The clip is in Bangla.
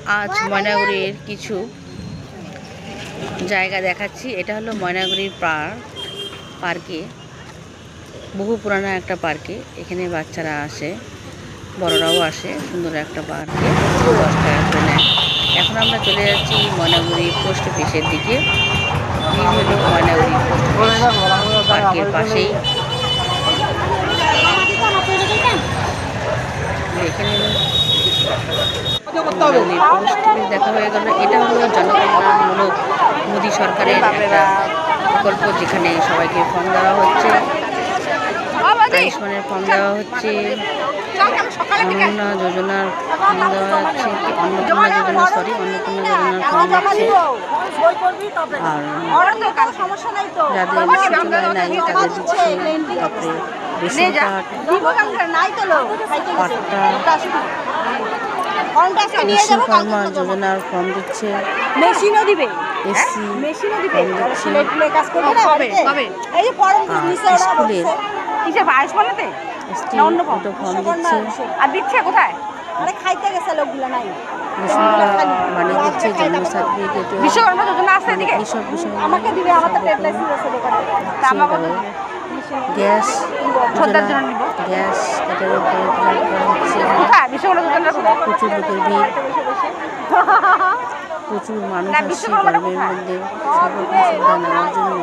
আজ ময়নাগুড়ির কিছু জায়গা দেখাচ্ছি। এটা হলো ময়নাগুড়ির পার্কে, বহু পুরানো একটা পার্কে। এখানে বাচ্চারা আসে, বড়রাও আসে। সুন্দর একটা পার্কে 10 টাকা করে নেয়। এখন আমরা চলে যাচ্ছি ময়নাগুড়ি পোস্ট অফিসের দিকে। এই হলো ময়নাগুড়ি পোস্ট অফিস, পার্কের পাশেই। এখানে দেখা হয়ে গেল। এটা হলো জনকল্যাণমূলক মোদী সরকারের একটা প্রকল্প, যেখানে সবাইকে ফর্ম দেওয়া হচ্ছে, আয়ুষ্মানের ফর্ম দেওয়া হচ্ছে, অন্নপূর্ণা যোজনার ফর্ম দেওয়া হচ্ছে, অন্নপূর্ণা যোজনার ফর্ম দিচ্ছে। আর যাদের শৌচালয় নাই তাদের দিচ্ছে। তারপরে রেশন কার্ড, বিশ্বকর্মা যোজনার ফর্ম দিচ্ছে, মেশিনও দিবে, এসসি মেশিনও দিবে, ফর্ম দিচ্ছে। কাজ করবে না হবে। এই যে ফর্ম দিছে ওরা স্কুলের কিসে আয়ুষ্মানেতে দুটো ফর্ম দিচ্ছে। আর দিচ্ছে কোথায়? আরে খাইতে গেছে লোকগুলো নাই, মানে দিচ্ছে জন্ম সার্টিফিকেট, বিশ্বকর্মা যোজনা আছে এদিকে। এইসব বিষয় আমাকে দিবে, আমার তো ট্রেড লাইসেন্স আছে দোকানে। তা আমাকে গ্যাস ছোটদের জন্য নিব। গ্যাস ক্যাটাগরি করা হচ্ছে। কোথায় বিশ্বকর্মা যোজনা? প্রচুর লোকের ভিড়, প্রচুর মানুষ আসছে গরমের মধ্যে সকল সুবিধা নেওয়ার জন্য।